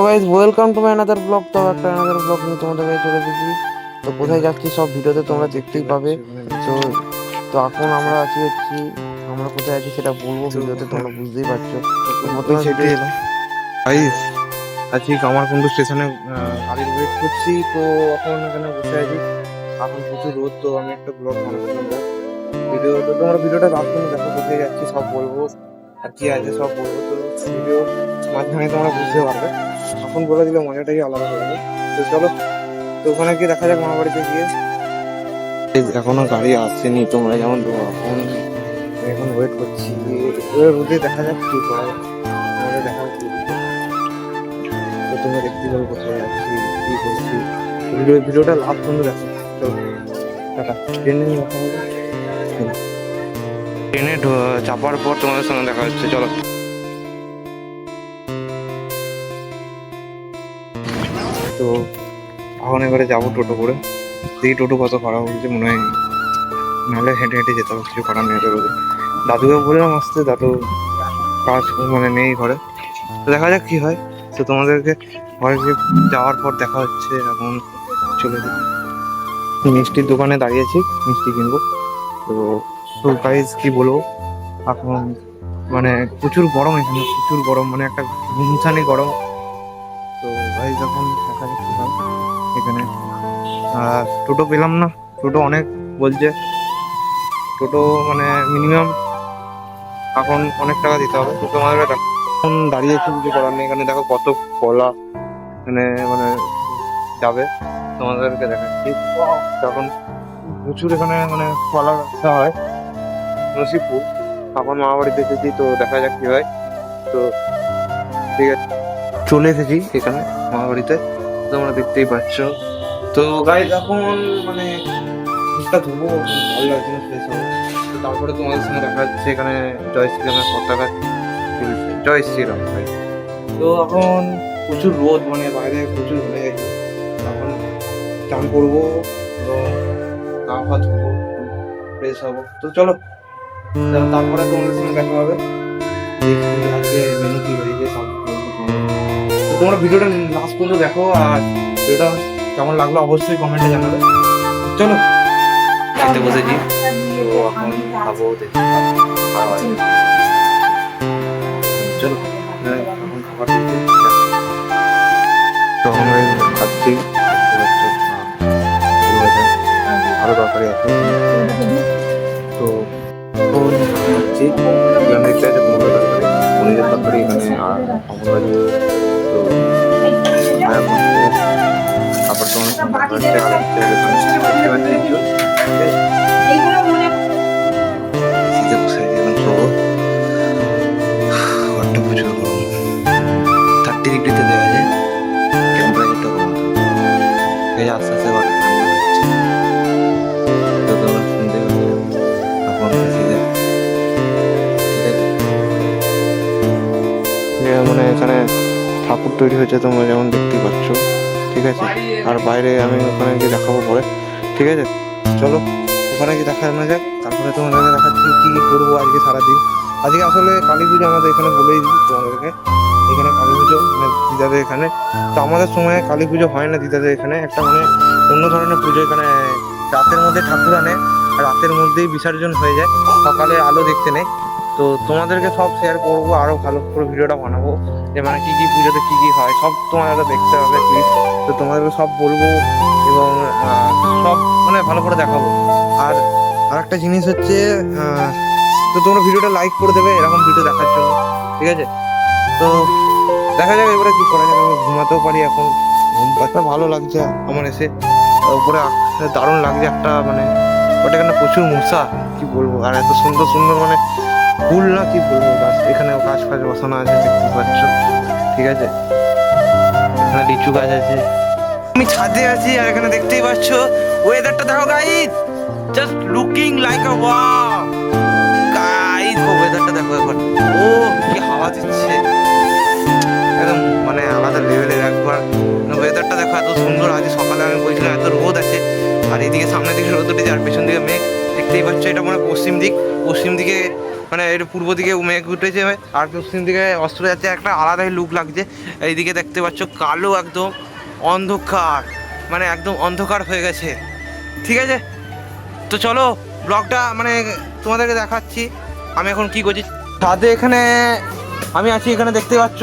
Guys, welcome to my another blog. তো একটা another blog নিয়ে তোমাদের কাছে চলে এসেছি। তো কোথায় যাচ্ছি সব ভিডিওতে তোমরা দেখতেই পাবে। তো তো এখন আমরা কোথায় আছি সেটা বলবো ভিডিওতে, তোমরা বুঝতেই পারছো। তো প্রথমে সেটে ভিডিও এলাম গাইস। আজকে কামারকুন্ডু স্টেশনে গাড়ির ওয়েট করছি। তো এখন এখানে বসে আছি। এখন প্রচুর রোদ, তো আমি একটা ব্লগ বানাচ্ছিলাম। ভিডিও তো তোমরা ভিডিওটা লাস্ট পর্যন্ত দেখো, কোথায় যাচ্ছি সব বলবো, আর কি আছে সব বলবো। তো ভিডিও মাঝখানে তোমরা বুঝতে পারবে, এখন বলে দিলে মজাটাই আলাদা হয়ে যাবে। তো চলো, তো ওখানে গিয়ে দেখা যাক মামা বাড়িতে গিয়ে। এখনো গাড়ি আসছেনি, তোমরা যেমন তো এখন ওয়েট করছি। রোদে দেখা যাক কি করা যায়। তোমাদের দেখা যাচ্ছে তো তোমরা দেখতে পাবো কোথায় যাচ্ছি, কি করছি। ভিডিওটা লাস্ট পর্যন্ত দেখো। চলো টাটা। ট্রেনে দেখা হবে, ট্রেনে চাপার পর তোমাদের সঙ্গে দেখা হচ্ছে। চলো। তো এখন এবারে যাবো টোটো করে। দেখি টোটো কত ভাড়া বলছে, মনে হয় নাহলে হেঁটে হেঁটে যেতে হবে, কিছু করার নেই। রোদে দাদুকে বললাম আসতে, দাদু কাজ মানে নেই ঘরে। তো দেখা যাক কি হয়। তো তোমাদেরকে ঘরে যাওয়ার পর দেখা হচ্ছে। এখন চলে যাই, মিষ্টির দোকানে দাঁড়িয়েছি, মিষ্টি কিনবো। তো তো গাইজ কি বলবো, এখন মানে প্রচুর গরম, এখানে প্রচুর গরম, মানে একটা গুমসানি গরম। তো গাইজ এখন দেখা যাক কি হয় এখানে। টোটো পেলাম না, টোটো অনেক বলছে। টোটো মানে মিনিমাম এখন অনেক টাকা দিতে হবে। তো তোমাদের এখন দাঁড়িয়েছি, কিছু করার নেই। এখানে দেখো কত কলা মানে মানে যাবে, তোমাদেরকে দেখাচ্ছি। তখন প্রচুর এখানে মানে কলা রাখা হয়, নসিপুর। এখন মামা বাড়িতে এসেছি, তো দেখা যাক কি হয়। তো ঠিক আছে, চলে এসেছি এখানে মামা বাড়িতে, তোমরা দেখতেই পাচ্ছ। তো গাইজ এখন মানে মুখটা ধুবো, ভালো লাগছে না, ফ্রেশ হবো। তো তারপরে তোমাদের সঙ্গে দেখা যাচ্ছে এখানে জয় শ্রীরামের পতাকা তুলছে, জয় শ্রীরাম ভাই। তো এখন প্রচুর রোদ, মানে বাইরে প্রচুর ঘুরে গেছে। এখন চান করবো এবং গা পা ধুবো, ফ্রেশ হবো। তো চলো, তারপরে তোমাদের সঙ্গে দেখা হবে। দেখি আজকে মেনু কি হয়েছে সব বলবো তোমাদের। তো তোমরা ভিডিওটা লাস্ট পর্যন্ত দেখো, আর ভিডিওটা কেমন লাগলো অবশ্যই কমেন্টে জানাবে। চলো, খেতে বসেছি। তো এখন খাবো, দেখি খাওয়া হয়। চলো, এখন খাবার দিতে তো আমরা খাচ্ছি। আরো তরকারি আছে, তো খাচ্ছি। এখানে দেখতে আছে পনেরো তরকারি, পনিরের তরকারি এখানে, আর অমরাজ। তো এখন খাবার তো অনেক দেখা যাচ্ছে, আর হচ্ছে দেখতে পাচ্ছি শীতে বসে এখন শোবো। ঘরটা প্রচুর গরম, 30 ডিগ্রিতে দেওয়া যায় টেম্পারেচারটা কমাতে হবে। আস্তে আস্তে ঘরটা ঠান্ডা হচ্ছে। তো তোমরা শুনতে পাবে এখন শীতে, ঠিক আছে। মানে এখানে ঠাকুর তৈরি হয়েছে, তোমরা যেমন দেখতেই পাচ্ছ, ঠিক আছে। আর বাইরে আমি ওখানে গিয়ে দেখাবো পরে, ঠিক আছে। চলো ওখানে গিয়ে দেখানো যাক, তারপরে তোমাদেরকে দেখাচ্ছি কি কি করবো আজকে সারাদিন। আজকে আসলে কালী পুজো আমাদের এখানে, বলেই দিই তোমাদেরকে। এখানে কালী পুজো মানে দিদাদের এখানে। তো আমাদের সময় কালী পুজো হয় না দিদাদের এখানে, একটা মানে অন্য ধরনের পুজো। এখানে রাতের মধ্যে ঠাকুর আনে, রাতের মধ্যেই বিসর্জন হয়ে যায়, সকালে আলো দেখতে নেই। তো তোমাদেরকে সব শেয়ার করবো, আরো ভালো করে ভিডিওটা বানাবো, যে মানে কি কি পুজোতে কি কি হয় সব তোমাদেরকে দেখতে হবে প্লিজ। তো তোমাদেরকে সব বলবো এবং সব মানে ভালো করে দেখাবো। আর আরেকটা জিনিস হচ্ছে, তো তোমরা ভিডিওটা লাইক করে দেবে এরকম ভিডিও দেখার জন্য, ঠিক আছে। তো দেখা যাক এবারে কি করা যাবে। আমি ঘুমাতেও পারি এখন, ঘুম পাচ্ছে ভালো লাগছে আমার এসে। উপরে দারুণ লাগছে একটা মানে, ওটা এখানে প্রচুর মশা, কি বলবো। আর এত সুন্দর সুন্দর মানে ফুল, না কি বলবো, গাছ এখানে গাছ ফাছ বসানো আছে দেখতে পাচ্ছ, ঠিক আছে। এখানে লিচু গাছ আছে। আমি ছাদে আছি, আর এখানে দেখতেই পাচ্ছ ওয়েদারটা দেখো গাইস, জাস্ট লুকিং লাইক আ ওয়াও গাইস। ওয়েদারটা দেখো এখন, ও কি হাওয়া দিচ্ছে, একদম মানে আলাদা লেভেলের একবার। ওয়েদারটা দেখো এত সুন্দর। আজ সকালে আমি বলছিলাম এত রোদ আছে, আর এইদিকে সামনের দিকে রোদ উঠেছে, আর পেছন দিকে মেঘ দেখতেই পাচ্ছ। এটা মানে পশ্চিম দিক, পশ্চিম দিকে মানে এর পূর্ব দিকে মেঘ উঠেছে আর পশ্চিম দিকে অস্ত যাচ্ছে, একটা আলাদাই লুক লাগছে। এইদিকে দেখতে পাচ্ছ কালো একদম অন্ধকার, মানে একদম অন্ধকার হয়ে গেছে, ঠিক আছে। তো চলো ব্লগটা মানে তোমাদেরকে দেখাচ্ছি আমি এখন কি করছি। ছাদে এখানে আমি আছি, এখানে দেখতে পাচ্ছ।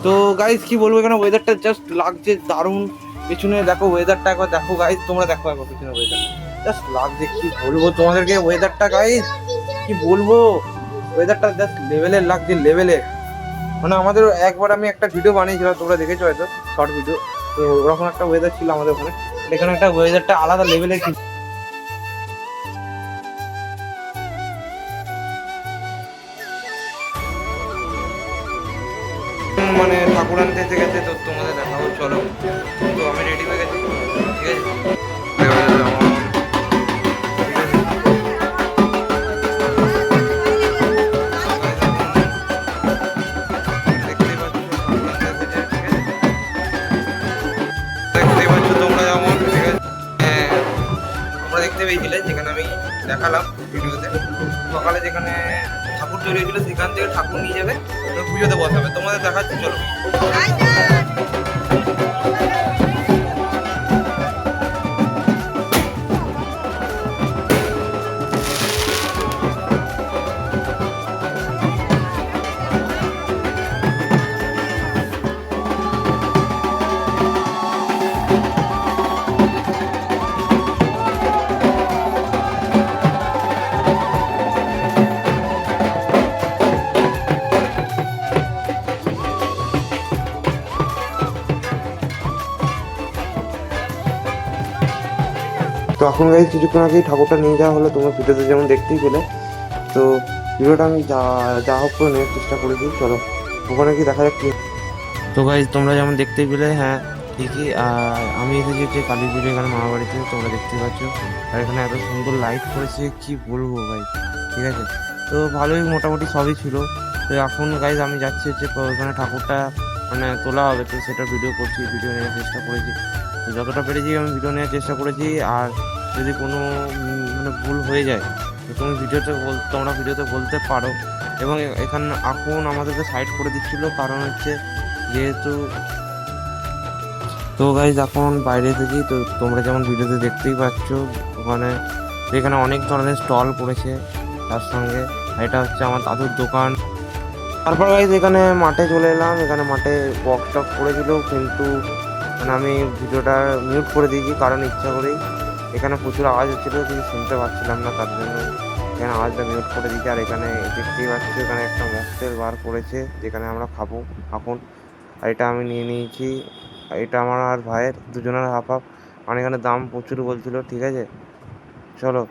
তো গাইজ কি বলবো, এখানে ওয়েদারটা জাস্ট লাগছে দারুণ। পেছনে দেখো ওয়েদারটা একবার দেখো গাইজ, তোমরা দেখো একবার পেছনে ওয়েদার জাস্ট লাগছে, কি বলবো তোমাদেরকে ওয়েদারটা গাইজ, কি বলবো ওয়েদারটা জাস্ট লেভেলের লাগছে, লেভেলের। মানে আমাদের একবার আমি একটা ভিডিও বানিয়েছিলাম, তোমরা দেখেছো হয়তো শর্ট ভিডিও, তো ওরকম একটা ওয়েদার ছিল আমাদের ওখানে। এখানে একটা ওয়েদারটা আলাদা লেভেলের। মানে ঠাকুর আনতে এসে গেছে, তো তোমাদের দেখাবো চলো। তো আমি রেডি হয়ে গেছি, ঠিক আছে। এবারে যেমন, ঠিক আছে। দেখতেই পাচ্ছ ঠাকুর আনতে এসেছে, ঠিক আছে। দেখতেই পাচ্ছ তোমরা যেমন, ঠিক আছে। হ্যাঁ, তোমরা দেখতে পেয়েছিলে যেখানে আমি দেখালাম ভিডিওতে, সকালে যেখানে ঠাকুর তৈরি হয়েছিল সেখান থেকে ঠাকুর নিয়ে যাবে, তো পুজোতে বসাবে, তোমাদের দেখাচ্ছি চলো। তো এখন গাইজ কিছুক্ষণ আগেই ঠাকুরটা নিয়ে যাওয়া হলো, তোমার ভিডিওতে যেমন দেখতেই পেলে। তো ভিডিওটা আমি যা যা হোক করে নেওয়ার চেষ্টা করেছি, চলো ওখানে কি দেখা যাক কি। তো গাইজ তোমরা যেমন দেখতেই পেলে, হ্যাঁ ঠিকই। আর আমি এসেছি হচ্ছে কালী পুজো এখানে মামা বাড়িতে, তোমরা দেখতেই পাচ্ছ। আর এখানে এত সুন্দর লাইট করেছে কি বলবো ভাই, ঠিক আছে। তো ভালোই মোটামুটি সবই ছিল। তো এখন গাইজ আমি যাচ্ছি হচ্ছে ওখানে ঠাকুরটা মানে তোলা হবে, তো সেটা ভিডিও করছি, ভিডিও নেওয়ার চেষ্টা করেছি। তো যতটা পেরেছি আমি ভিডিও নেওয়ার চেষ্টা করেছি। আর যদি কোনো মানে ভুল হয়ে যায় তো তুমি তোমরা ভিডিওতে বলতে পারো। এবং এখানে এখন আমাদেরকে সাইড করে দিচ্ছিল, কারণ হচ্ছে যেহেতু, তো গাইজ এখন বাইরে এসেছি। তো তোমরা যেমন ভিডিওতে দেখতেই পাচ্ছ ওখানে, এখানে অনেক ধরনের স্টল করেছে তার সঙ্গে। এটা হচ্ছে আমার দাদুর দোকান। তারপর গাইজ এখানে মাঠে চলে এলাম, এখানে মাঠে বক্স টক করেছিল, কিন্তু মানে আমি ভিডিওটা মিউট করে দিয়েছি, কারণ ইচ্ছা করেই এখানে প্রচুর আওয়াজ হচ্ছিলো, কিন্তু শুনতে পাচ্ছিলাম না, তার জন্য এখানে আওয়াজটা মিউট করে দিয়েছি। আর এখানে দেখতেই পাচ্ছি এখানে একটা মকটেল বার করেছে যেখানে আমরা খাবো এখন। আর এটা আমি নিয়ে নিয়েছি, এটা আমার আর ভাইয়ের দুজনের হাফ হাফ। মানে এখানে দাম প্রচুর বলছিল, ঠিক আছে। চলো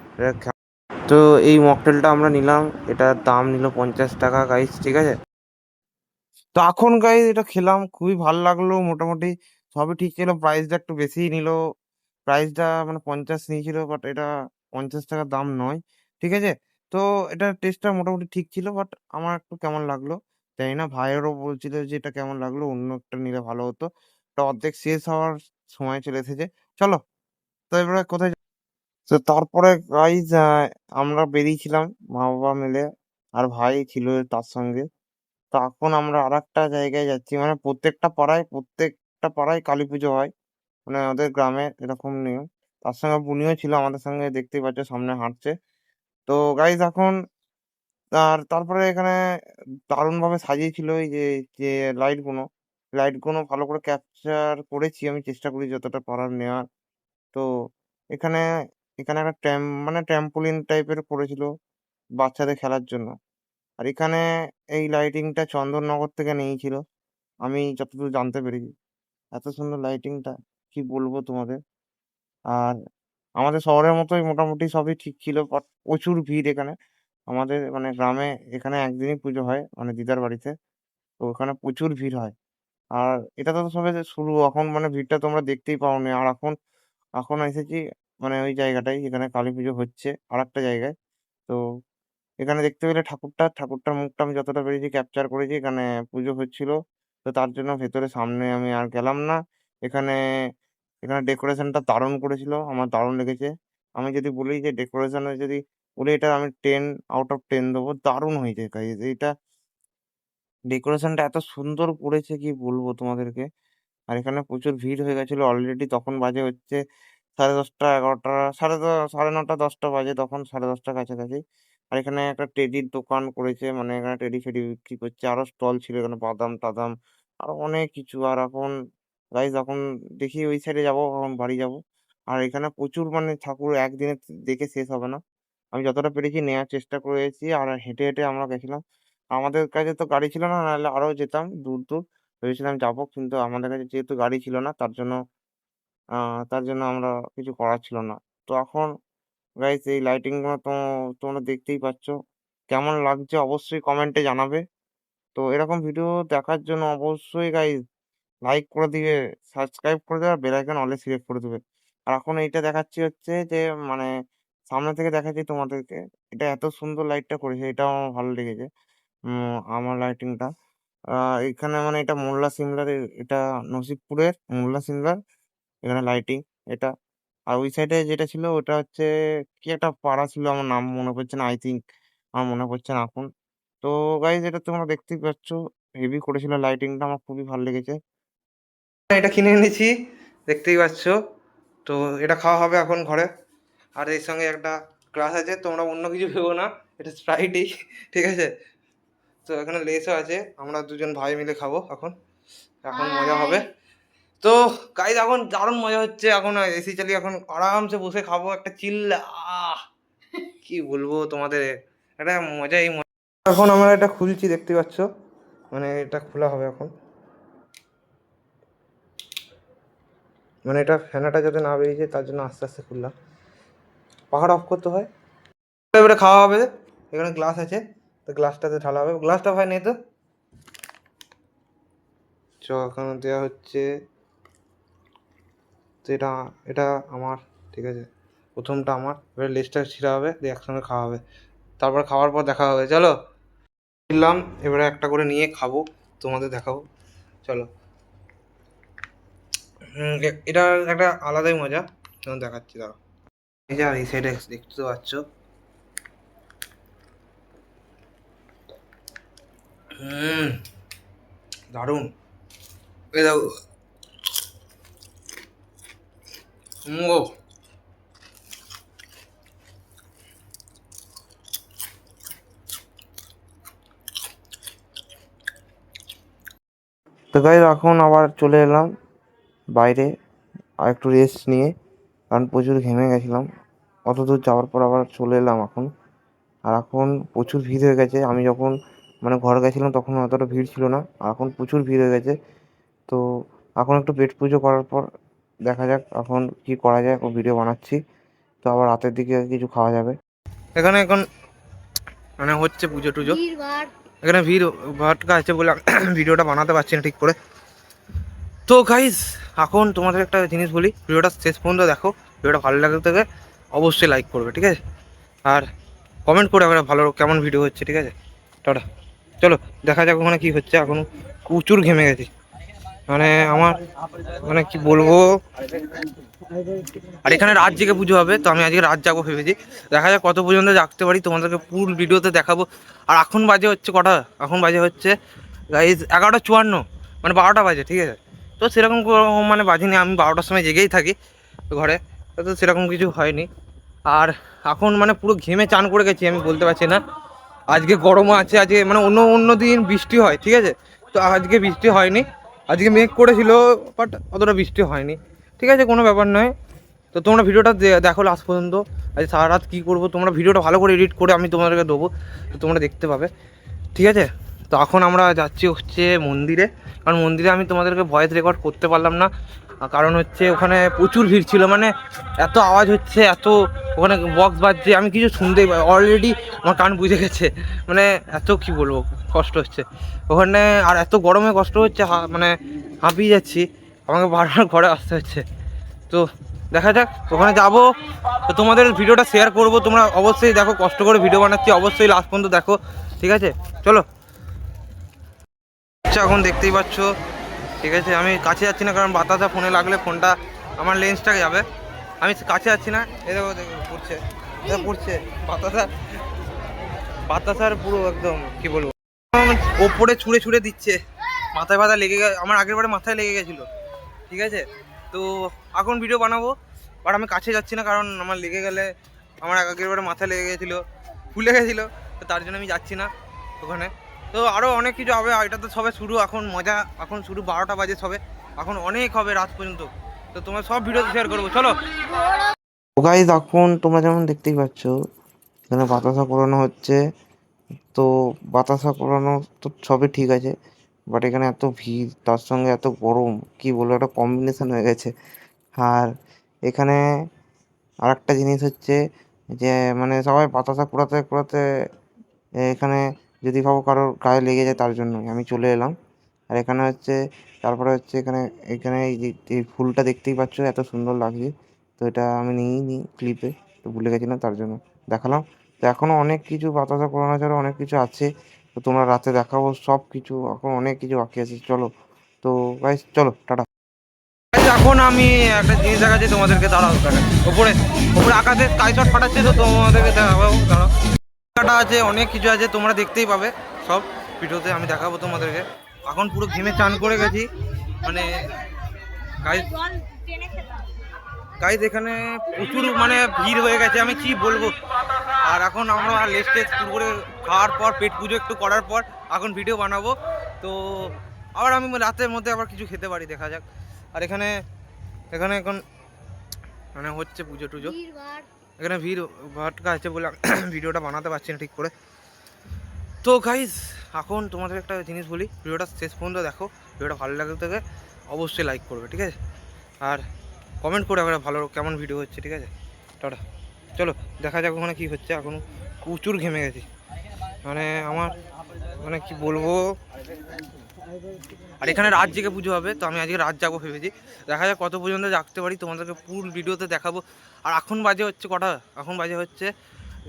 তো এই মকটেলটা আমরা নিলাম, এটার দাম নিল 50 টাকা গাইস, ঠিক আছে। তো এখন গাইস এটা খেলাম, খুবই ভালো লাগলো মোটামুটি, সবই ঠিক ছিল। প্রাইসটা একটু বেশিই নিল, প্রাইসটা মানে 50 নিয়েছিল, বাট এটা 50 টাকা দাম নয়, ঠিক আছে। তো এটা টেস্টটা মোটামুটি ঠিক ছিল, বাট আমার একটু কেমন লাগলো জানি না। ভাইয়েরও বলছিল যে এটা কেমন লাগলো, অন্য একটা নিলে ভালো হতো। তো অর্ধেক শেষ হওয়ার সময় চলে এসেছে, চলো। তো এবারে কোথায় তো তারপরে গাইজ আমরা বেরিয়েছিলাম মা বাবা মিলে, আর ভাই ছিল তার সঙ্গে। তো এখন আমরা আর একটা জায়গায় যাচ্ছি, মানে প্রত্যেকটা পাড়ায় কালী পুজো হয়, মানে আমাদের গ্রামে এরকম নিয়ম। তার সঙ্গে বুনিও ছিল আমাদের সঙ্গে, দেখতেই পাচ্ছ সামনে হাঁটছে। তো গাইজ এখন তারপরে এখানে দারুণ ভাবে সাজিয়েছিল এই যে যে লাইটগুলো ভালো করে ক্যাপচার করেছি, আমি চেষ্টা করি যতটা পারার নেওয়ার। তো এখানে এখানে একটা মানে ট্র্যাম্পোলিন টাইপের করেছিল বাচ্চাদের খেলার জন্য। আর এখানে এই লাইটিংটা চন্দননগর থেকে নিয়েছিল, আমি যতদূর জানতে পেরেছি। এত সুন্দর লাইটিংটা কি বলবো তোমাদের। আর আমাদের শহরের মতোই মোটামুটি সবই ঠিক ছিল, বাট প্রচুর ভিড় এখানে। আমাদের মানে গ্রামে এখানে একদিনই পুজো হয়, মানে দিদার বাড়িতে। তো ওখানে প্রচুর ভিড় হয়। আর এটা তো সবে যে শুরু, এখন মানে ভিড়টা তোমরা দেখতেই পাওনি। আর এখন এখন এসেছি মানে ওই জায়গাটায় যেখানে কালী পুজো হচ্ছে, আর একটা জায়গায়। তো এখানে দেখতে পেলে ঠাকুরটার মুখটা আমি যতটা পেরেছি ক্যাপচার করেছি। এখানে পুজো হচ্ছিল, তো তার জন্য ভেতরে সামনে আমি আর গেলাম না। এখানে এখানে ডেকোরেশনটা দারুণ করেছিল, আমার দারুণ লেগেছে। আমি যদি বলি যে ডেকোরেশনে যদি বলে এটা আমি 10 out of 10 দেবো। দারুণ হয়েছে গাইজ, এইটা ডেকোরেশনটা এত সুন্দর করেছে কি বলবো তোমাদেরকে। আর এখানে প্রচুর ভিড় হয়ে গেছিল অলরেডি, তখন বাজে হচ্ছে 10:30 11টা, 9:30 10টা বাজে তখন, 10:30টার কাছাকাছি। আর এখানে একটা টেডির দোকান করেছে, মানে এখানে টেডি ফেডি বিক্রি করছে, আরো স্টল ছিল এখানে বাদাম টাদাম আরো অনেক কিছু। আর এখন গাইজ এখন দেখি ওই সাইডে যাবো, এখন বাড়ি যাব। আর এখানে প্রচুর মানে ঠাকুর একদিনে দেখে শেষ হবে না। আমি যতটা পেরেছি নেওয়ার চেষ্টা করেছি, আর হেঁটে হেঁটে আমরা গেছিলাম। আমাদের কাছে তো গাড়ি ছিল না, নাহলে আরো যেতাম দূর দূর। ভেবেছিলাম যাবো, কিন্তু আমাদের কাছে যেহেতু গাড়ি ছিল না, তার জন্য আমরা কিছু করার ছিল না। তো এখন গাইস এই লাইটিং গুলো তো তোমরা দেখতেই পাচ্ছ, কেমন লাগছে অবশ্যই কমেন্টে জানাবে। তো এরকম ভিডিও দেখার জন্য অবশ্যই গাইস লাইক করে দিবে, সাবস্ক্রাইব করে দেবে, আর বেল আইকন অলে সিলেক্ট করে দেবে। আর এখন এইটা দেখাচ্ছি হচ্ছে যে মানে সামনে থেকে দেখাচ্ছি তোমাদেরকে, এটা এত সুন্দর লাইটটা করেছে, এটা আমার ভালো লেগেছে। আমার লাইটিংটা এখানে মানে এটা মোল্লা সিমলার, এটা নসিবপুরের মোল্লা সিমলার এখানে লাইটিং এটা। আর ওই সাইডে যেটা ছিল ওটা হচ্ছে কি একটা পাড়া ছিল, আমার নাম মনে পড়ছে না, আই থিঙ্ক আমার মনে পড়ছে না এখন। তো গাইজ এটা তোমরা দেখতেই পাচ্ছ, হেভি করেছিল লাইটিংটা, আমার খুবই ভালো লেগেছে। এটা কিনে এনেছি, দেখতেই পাচ্ছ। তো এটা খাওয়া হবে এখন ঘরে। আর এর সঙ্গে একটা গ্লাস আছে, তোমরা অন্য কিছু ভেবো না, এটা স্প্রাইটই, ঠিক আছে। তো এখানে লেসও আছে, আমরা দুজন ভাই মিলে খাবো এখন, এখন মজা হবে। তো গাইজ এখন দারুণ মজা হচ্ছে, এখন এসি চালিয়ে এখন আরামসে বসে খাবো একটা চিল। কি বলবো তোমাদের, একটা মজাই মজা। এখন আমরা এটা খুলছি, দেখতে পাচ্ছ, মানে এটা খোলা হবে এখন, মানে এটা ফ্যানাটা যাতে না বেরিয়ে যায় তার জন্য আস্তে আস্তে খুললাম। পাখাটা অফ করতে হয়। এবারে খাওয়া হবে, এখানে গ্লাস আছে, তো গ্লাসটাতে ঢালা হবে, গ্লাসটা হয় নেই তো চ এখানে দেওয়া হচ্ছে। তো এটা এটা আমার, ঠিক আছে, প্রথমটা আমার, এবারে লেজটা ছিঁড়া হবে, দিয়ে একসঙ্গে খাওয়া হবে, তারপর খাওয়ার পর দেখা হবে। চলো নিলাম, এবারে একটা করে নিয়ে খাবো, তোমাদের দেখাবো, চলো। এটা একটা আলাদাই মজা, তোমার দেখাচ্ছি দাঁড়াও। এই যে আর এই সাইডে দেখতে পাচ্ছ, দারুণ, এই দেখো। ও তো গাইজ এখন আবার চলে এলাম বাইরে, আর একটু রেস্ট নিয়ে, কারণ প্রচুর ঘেমে গেছিলাম। অত দূর যাওয়ার পর আবার চলে এলাম এখন। আর এখন প্রচুর ভিড় হয়ে গেছে, আমি যখন মানে ঘর গেছিলাম তখন অতটা ভিড় ছিল না, আর এখন প্রচুর ভিড় হয়ে গেছে। তো এখন একটু পেট পুজো করার পর দেখা যাক এখন কি করা যায়, ও ভিডিও বানাচ্ছি। তো আবার রাতের দিকে কিছু খাওয়া যাবে। এখানে এখন মানে হচ্ছে পুজো টুজো, এখানে ভিড় ভাটকা আছে বলে ভিডিওটা বানাতে পারছি না ঠিক করে। তো গাইজ এখন তোমাদের একটা জিনিস বলি, ভিডিওটা শেষ পর্যন্ত দেখো, ভিডিওটা ভালো লাগতে থেকে অবশ্যই লাইক করবে, ঠিক আছে, আর কমেন্ট করে আমরা ভালো কেমন ভিডিও হচ্ছে, ঠিক আছে। টাটা, চলো দেখা যাক ওখানে কী হচ্ছে। এখন প্রচুর ঘেমে গেছি, মানে আমার মানে কি বলবো। আর এখানে রাত জেগে পুজো হবে, তো আমি আজকে রাত যাবো ভেবেছি, দেখা যাক কত পর্যন্ত জাগতে পারি, তোমাদেরকে ফুল ভিডিওতে দেখাবো। আর এখন বাজে হচ্ছে কটা, এখন বাজে হচ্ছে গাইজ 11:54, মানে 12টা বাজে, ঠিক আছে। তো সেরকম মানে বাজিনি, আমি 12টার সময় জেগেই থাকি ঘরে, তো সেরকম কিছু হয়নি। আর এখন মানে পুরো ঘেমে চান করে গেছি, আমি বলতে পারছি না। আজকে গরমও আছে, আজকে মানে অন্য অন্য দিন বৃষ্টি হয়, ঠিক আছে, তো আজকে বৃষ্টি হয়নি। আজকে মেঘ করেছিল, বাট অতটা বৃষ্টি হয়নি, ঠিক আছে, কোনো ব্যাপার নয়। তো তোমরা ভিডিওটা দেখো লাস্ট পর্যন্ত। আজ সারা রাত কী করবো, তোমরা ভিডিওটা ভালো করে এডিট করে আমি তোমাদেরকে দেবো, তো তোমরা দেখতে পাবে, ঠিক আছে। তো এখন আমরা যাচ্ছি হচ্ছে মন্দিরে, কারণ মন্দিরে আমি তোমাদেরকে ভয়েস রেকর্ড করতে পারলাম না, কারণ হচ্ছে ওখানে প্রচুর ভিড় ছিল, মানে এত আওয়াজ হচ্ছে, এত ওখানে বক্স বাজছে, আমি কিছু শুনতেই পাই, অলরেডি আমার কান বুঝে গেছে, মানে এত কি বলবো কষ্ট হচ্ছে ওখানে। আর এত গরমে কষ্ট হচ্ছে, মানে হাঁপিয়ে যাচ্ছি, আমাকে বারবার ঘরে আসতে হচ্ছে। তো দেখা যাক ওখানে যাবো, তো তোমাদের ভিডিওটা শেয়ার করবো, তোমরা অবশ্যই দেখো, কষ্ট করে ভিডিও বানাচ্ছি, অবশ্যই লাস্ট পর্যন্ত দেখো, ঠিক আছে, চলো। আচ্ছা এখন দেখতেই পাচ্ছ, ঠিক আছে, আমি কাছে যাচ্ছি না, কারণ বাতাসা ফোনে লাগলে ফোনটা আমার লেন্সটাকে যাবে, আমি কাছে যাচ্ছি না, এ দেখো ঘুরছে, পড়ছে বাতাসার পুরো একদম কি বলবো, ওপরে ছুঁড়ে ছুঁড়ে দিচ্ছে, মাথায় ব্যথা লেগে গেছে, আমার আগের বারে মাথায় লেগে গেছিলো, ঠিক আছে। তো এখন ভিডিও বানাবো, বাট আমি কাছে যাচ্ছি না, কারণ আমার লেগে গেলে, আমার আগের বারে মাথায় লেগে গেছিলো, ফুলে গেছিলো, তো তার জন্য আমি যাচ্ছি না ওখানে। তো আরও অনেক কিছু হবে, এটা তো সবে শুরু, এখন মজা, এখন শুরু 12টা বাজে সবে, এখন অনেক হবে রাত পর্যন্ত। তো তোমার সব ভিডিও শেয়ার করবো, চলো। গাইজ এখন তোমরা যেমন দেখতেই পাচ্ছ এখানে বাতাসা পোড়ানো হচ্ছে। তো বাতাসা পোড়ানো তো সবই ঠিক আছে, বাট এখানে এত ভিড়, তার সঙ্গে এত গরম, কি বলবো, একটা কম্বিনেশন হয়ে গেছে। আর এখানে আর একটা জিনিস হচ্ছে যে মানে সবাই বাতাসা পোড়াতে পোড়াতে এখানে যদি ভাবো কারোর গায়ে লেগে যায়, তার জন্যই আমি চলে এলাম। আর এখানে হচ্ছে, তারপরে হচ্ছে এখানে এখানে এই যে এই ফুলটা দেখতেই পাচ্ছ, এত সুন্দর লাগছে। তো এটা আমি নিয়েই নি ক্লিপে, তো ভুলে গেছিলাম, তার জন্য দেখালাম। তো এখনও অনেক কিছু বাতাসা পোড়ানো ছাড়া অনেক কিছু আছে, তো তোমরা রাতে দেখাবো সব কিছু, এখন অনেক কিছু বাকি আছে, চলো। তো গাইস চলো, টাটা। এখন আমি একটা জিনিস দেখাচ্ছি তোমাদেরকে, দাঁড়াও উপরে উপরে আকাশে স্কাই শট ফাটাচ্ছে, তো তোমাদেরকে দেখাবো, দাঁড়াও। কাটা আছে, অনেক কিছু আছে, তোমরা দেখতেই পাবে সব ভিডিওতে, আমি দেখাবো তোমাদেরকে। এখন পুরো ঘেমে চান করে গেছি, মানে গাইস গাইস এখানে প্রচুর মানে ভিড় হয়ে গেছে, আমি কি বলবো। আর এখন আমরা লেস্টে শুরু করে খাওয়ার পর, পেট পুজো একটু করার পর এখন ভিডিও বানাবো। তো আবার আমি রাতের মধ্যে আবার কিছু খেতে পারি, দেখা যাক। আর এখানে এখানে এখন মানে হচ্ছে পুজো টুজো, এখানে ভিড় ভাটকা আছে বলে ভিডিওটা বানাতে পারছি না ঠিক করে। তো গাইজ এখন তোমাদের একটা জিনিস বলি, ভিডিওটা শেষ পর্যন্ত দেখো, ভিডিওটা ভালো লাগে থেকে অবশ্যই লাইক করবে, ঠিক আছে। আর কমেন্ট করে আমরা ভালো কেমন ভিডিও হচ্ছে, ঠিক আছে। টাটা, চলো দেখা যাক ওখানে কী হচ্ছে। এখন প্রচুর ঘেমে গেছি, মানে আমার মানে কি বলবো। আর এখানে রাত জেগে পুজো হবে, তো আমি আজকে রাত যাবো ভেবেছি, দেখা যাক কত পর্যন্ত জাগতে পারি, তোমাদেরকে ফুল ভিডিওতে দেখাবো। আর এখন বাজে হচ্ছে কটা, এখন বাজে হচ্ছে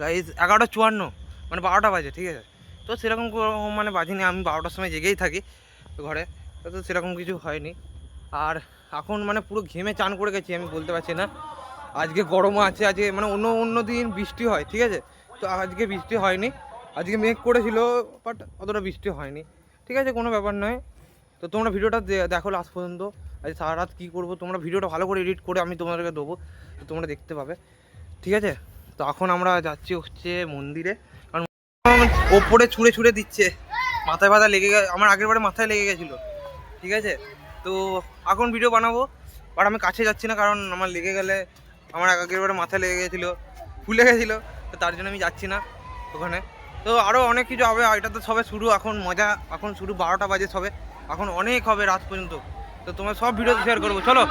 গাইজ 11:54, মানে 12টা বাজে, ঠিক আছে। তো সেরকম মানে বাজিনি, আমি 12টার সময় জেগেই থাকি ঘরে, তো সেরকম কিছু হয়নি। আর এখন মানে পুরো ঘেমে চান করে গেছি, আমি বলতে পারছি না। আজকে গরমও আছে, আজকে মানে অন্য অন্য দিন বৃষ্টি হয়, ঠিক আছে, তো আজকে বৃষ্টি হয়নি। আজকে মেঘ করেছিল, বাট অতটা বৃষ্টি হয়নি, ঠিক আছে, কোনো ব্যাপার নয়। তো তোমরা ভিডিওটা দেখো লাস্ট পর্যন্ত। আজ সারা রাত কী করবো, তোমরা ভিডিওটা ভালো করে এডিট করে আমি তোমাদেরকে দেবো, তো তোমরা দেখতে পাবে, ঠিক আছে। তো এখন আমরা যাচ্ছি হচ্ছে মন্দিরে, কারণ ওপরে ছুঁড়ে ছুঁড়ে দিচ্ছে, মাথায় ব্যথা লেগে গেছে, আমার আগের বারে মাথায় লেগে গেছিলো, ঠিক আছে। তো এখন ভিডিও বানাবো, বাট আমি কাছে যাচ্ছি না, কারণ আমার লেগে গেলে, আমার আগের বারে মাথায় লেগে গেছিলো, ফুলে গেছিলো, তো তার জন্য আমি যাচ্ছি না ওখানে। তো আরও অনেক কিছু হবে, এটা তো সবে শুরু, এখন মজা, এখন শুরু 12টা বাজে সবে, এখন অনেক হবে রাত পর্যন্ত। তো তোমার সব ভিডিও শেয়ার করবো, চলো।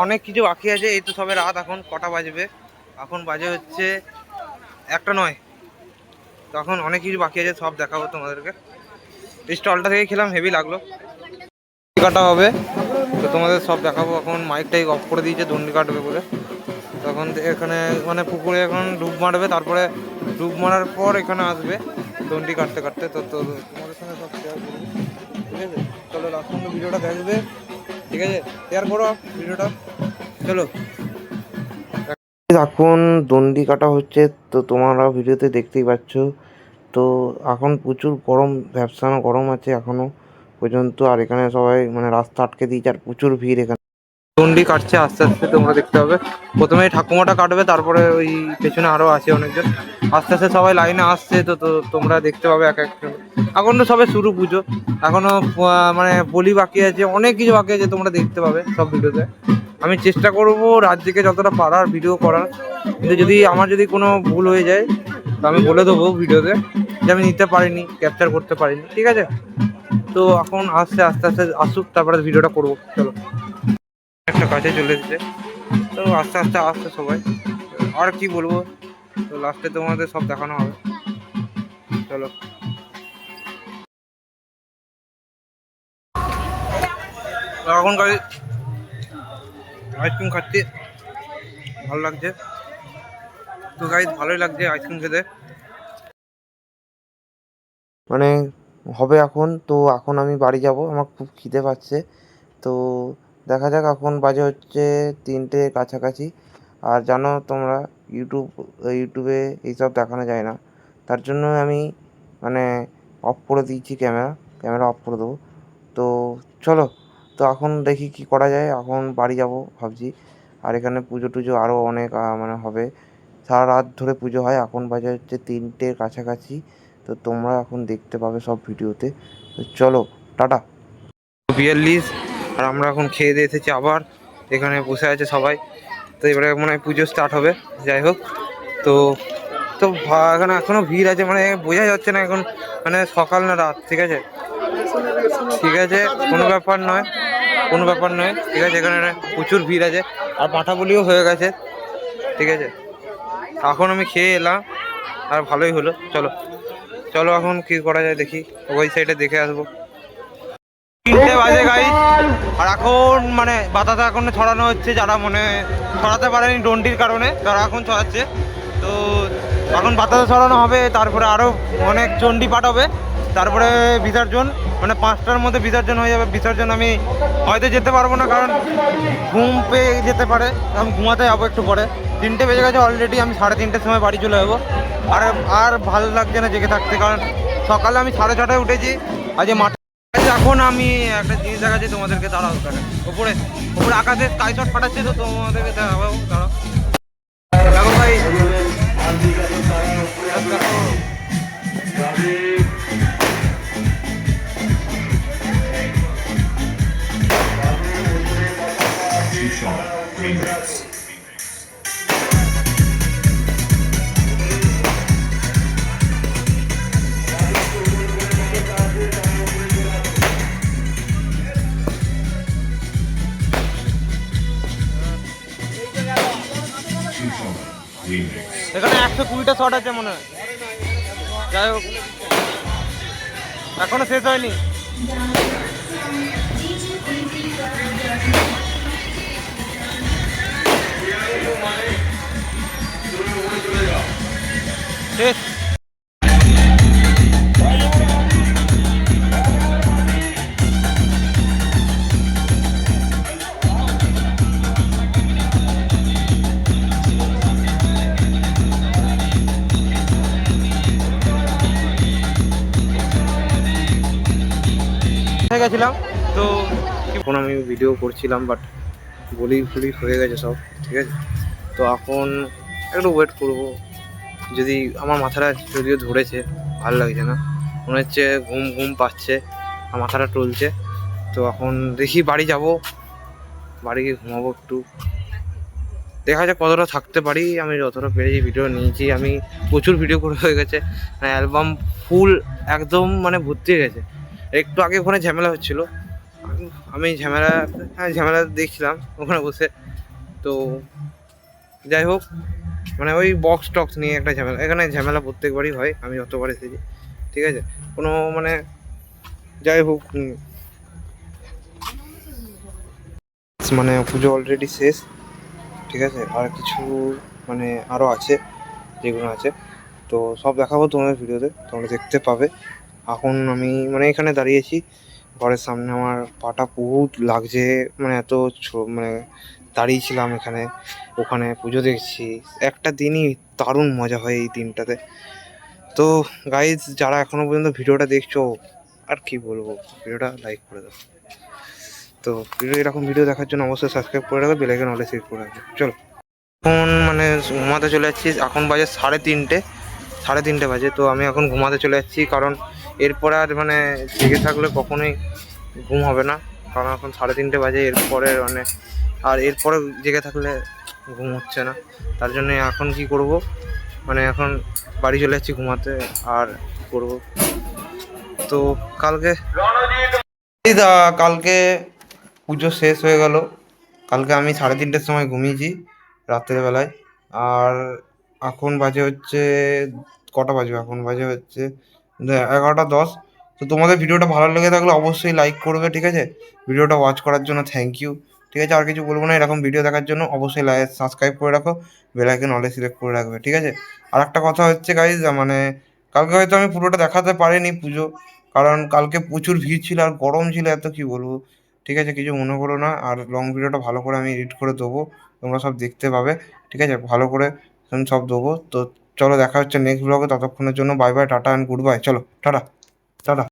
অনেক কিছু বাকি আছে, এই তো সবে রাত, এখন কটা বাজবে, এখন বাজে হচ্ছে 1:09। তো এখন অনেক কিছু বাকি আছে, সব দেখাবো তোমাদেরকে। স্টলটা থেকে খেলাম, হেভি লাগলো, কাটা হবে, তো তোমাদের সব দেখাবো। এখন মাইকটাই অফ করে দিয়েছে, দণ্ডি কাটবে বলে। তখন এখানে মানে পুকুরে এখন ডুব মারবে, তারপরে ডুব মারার পর এখানে আসবে দণ্ডি কাটতে কাটতে। তো তোমাদের সঙ্গে সব শেয়ার করবো, ঠিক আছে। চলো লাস্ট পর্যন্ত ভিডিওটা দেখবে, ঠিক আছে, শেয়ার করো ভিডিওটা, চলো। এখন দণ্ডি কাটা হচ্ছে, তো তোমরা ভিডিওতে দেখতেই পাচ্ছ। তো এখন প্রচুর গরম, ভ্যাপসানো গরম আছে এখনো পর্যন্ত। আর এখানে সবাই মানে রাস্তা আটকে দিয়েছে, আর প্রচুর ভিড় এখানে। দণ্ডি কাটছে আস্তে আস্তে, তোমরা দেখতে পাবে। প্রথমে ঠাকুমাটা কাটবে, তারপরে ওই পেছনে আরও আছে অনেকজন, আস্তে আস্তে সবাই লাইনে আসছে। তো তোমরা দেখতে পাবে এক একজন। এখন তো সবে শুরু পুজো, এখনো মানে বলি বাকি আছে, অনেক কিছু বাকি আছে, তোমরা দেখতে পাবে সব ভিডিওতে। আমি চেষ্টা করবো রাত জেগে যতটা পারার ভিডিও করার, কিন্তু যদি আমার যদি কোনো ভুল হয়ে যায়, তো আমি বলে দেবো ভিডিওতে যে আমি নিতে পারিনি, ক্যাপচার করতে পারিনি, ঠিক আছে। তো এখন আস্তে আস্তে আস্তে আসুক, তারপরে ভিডিওটা করবো, চলো। একটা কাছে চলে এসেছে, তো আস্তে আস্তে আসছে সবাই, আর কি বলবো। তো লাস্টে তোমাদের সব দেখানো হবে, চলো। এখন গাড়ি আইসক্রিম খাচ্ছি, ভালো লাগছে। তো গাইজ ভালোই লাগছে আইসক্রিম খেতে। মানে হবে এখন। তো এখন আমি বাড়ি যাব, আমার খুব খিদে পাচ্ছে। তো দেখা যাক, এখন বাজে হচ্ছে 3টে কাছাকাছি। আর জানো তোমরা, ইউটিউবে এইসব দেখানো যায় না, তার জন্য আমি মানে অফ করে দিয়েছি, ক্যামেরা অফ করে দেবো। তো চলো, তো এখন দেখি কি করা যায়। এখন বাড়ি যাব ভাবছি। আর এখানে পুজো টুজো আরও অনেক মানে হবে, সারা রাত ধরে পুজো হয়। এখন বাজে হচ্ছে 3টের কাছাকাছি। তো তোমরা এখন দেখতে পাবে সব ভিডিওতে। তো চলো, টাটা। 42, আর আমরা এখন খেয়ে দিয়ে এসেছি আবার, এখানে বসে আছে সবাই। তো এবারে মনে হয় পুজো স্টার্ট হবে। যাই হোক, তো তো এখানে এখনো ভিড় আছে, মানে বোঝা যাচ্ছে না এখন মানে সকাল না রাত। ঠিক আছে, ঠিক আছে, কোনো ব্যাপার নয়, কোনো ব্যাপার নয়। ঠিক আছে, এখানে প্রচুর ভিড় আছে, আর পাঁঠা বলিও হয়ে গেছে। ঠিক আছে, এখন আমি খেয়ে এলাম, আর ভালোই হলো। চলো চলো, এখন কি করা যায় দেখি, ওই সাইডে দেখে আসবো। 3টে বাজে গাই, আর এখন মানে বাতাসা এখন ছড়ানো হচ্ছে। যারা মনে ছড়াতে পারেনি ডন্ডির কারণে, তারা এখন ছড়াচ্ছে। তো এখন বাতাসা ছড়ানো হবে, তারপরে আরও অনেক চণ্ডী পাঠ হবে, তারপরে বিসর্জন, মানে 5টার মধ্যে বিসর্জন হয়ে যাবে। বিসর্জন আমি হয়তো যেতে পারবো না, কারণ ঘুম পেয়ে যেতে পারে, আমি ঘুমাতে যাবো একটু পরে। 3টে বেজে গেছে অলরেডি, আমি 3:30টার সময় বাড়ি চলে যাবো। আর আর ভালো লাগছে না জেগে থাকতে, কারণ সকালে আমি 6:30টায় উঠেছি। আজ মাঠে এখন আমি একটা জিনিস দেখাচ্ছি তোমাদেরকে, দাঁড়াও উপরে উপরে আকাশে স্কাই শট ফাটাচ্ছে, তো তোমাদেরকে দেখাবো, দাঁড়াও। দেখো ভাই, এখানে 120টা শট আছে মনে হয়। যাই হোক, এখনো শেষ হয়নি। শেষ। হয়ে গেছিলাম। তো এখন আমি ভিডিও করছিলাম, বাট বলি ফুলি হয়ে গেছে সব। ঠিক আছে, তো এখন একটু ওয়েট করবো। যদি আমার মাথাটা যদিও ধরেছে, ভালো লাগছে না, মনে হচ্ছে ঘুম ঘুম পাচ্ছে, আর মাথাটা টলছে। তো এখন দেখি বাড়ি যাব, বাড়ি গিয়ে ঘুমাবো একটু, দেখা যাক কতটা থাকতে পারি। আমি যতটা পেরেছি ভিডিও নিয়েছি, আমি প্রচুর ভিডিও করে হয়ে গেছে, মানে অ্যালবাম ফুল একদম মানে ভর্তি হয়ে গেছে। একটু আগে ওখানে ঝামেলা হচ্ছিলো, আমি ঝামেলা দেখছিলাম ওখানে বসে। তো যাই হোক, মানে ওই বক্স টক্স নিয়ে একটা ঝামেলা, এখানে ঝামেলা প্রত্যেকবারই হয়, আমি যতবার এসেছি। ঠিক আছে, কোনো মানে যাই হোক, মানে পুজো অলরেডি শেষ। ঠিক আছে, আর কিছু মানে আরও আছে, যেগুলো আছে তো সব দেখাবো তোমাদের ভিডিওতে, তোমরা দেখতে পাবে। এখন আমি মানে এখানে দাঁড়িয়েছি ঘরের সামনে, আমার পাটা বহুত লাগছে, মানে এত মানে দাঁড়িয়েছিলাম এখানে, ওখানে পুজো দেখছি। একটা দিনই দারুণ মজা হয় এই দিনটাতে। তো গাইজ, যারা এখনো পর্যন্ত ভিডিওটা দেখছো, আর কি বলবো, ভিডিওটা লাইক করে দাও। তো এরকম ভিডিও দেখার জন্য অবশ্যই সাবস্ক্রাইব করে রাখো, বেল আইকন অলে সেট করে রাখো। চলো, এখন মানে ঘুমাতে চলে যাচ্ছি। এখন বাজে 3:30 বাজে। তো আমি এখন ঘুমাতে চলে যাচ্ছি, কারণ এরপরে আর মানে জেগে থাকলে কখনোই ঘুম হবে না, কারণ এখন 3:30 বাজে। এরপরে মানে আর এরপরে জেগে থাকলে ঘুম হচ্ছে না, তার জন্য এখন কি করব, মানে এখন বাড়ি চলে যাচ্ছি ঘুমাতে। আর করব তো কালকে পুজো শেষ হয়ে গেল। কালকে আমি 3:30টার সময় ঘুমিয়েছি রাত্রেবেলায়। আর এখন বাজে হচ্ছে কটা বাজবে, এখন বাজে হচ্ছে 11টা 10। তো তো তোমাদের ভিডিওটা ভালো লেগে থাকলে অবশ্যই লাইক করবে, ঠিক আছে? ভিডিওটা ওয়াচ করার জন্য থ্যাংক ইউ, ঠিক আছে? আর কিছু বলবো না, এরকম ভিডিও দেখার জন্য অবশ্যই সাবস্ক্রাইব করে রাখো, বেল আইকন অলে সিলেক্ট করে রাখবে, ঠিক আছে? আর একটা কথা হচ্ছে গাইজ, মানে কালকে হয়তো আমি পুরোটা দেখাতে পারিনি পুজো, কারণ কালকে প্রচুর ভিড় ছিল আর গরম ছিল এত, কি বলবো, ঠিক আছে? কিছু মনে করো না, আর লং ভিডিওটা ভালো করে আমি এডিট করে দেবো, তোমরা সব দেখতে পাবে, ঠিক আছে? ভালো করে আমি সব দেবো। তো চলো দেখা হচ্ছে নেক্সট ব্লগে, ততক্ষণের জন্য bye bye, tata and good bye, চলো টাটা টাটা।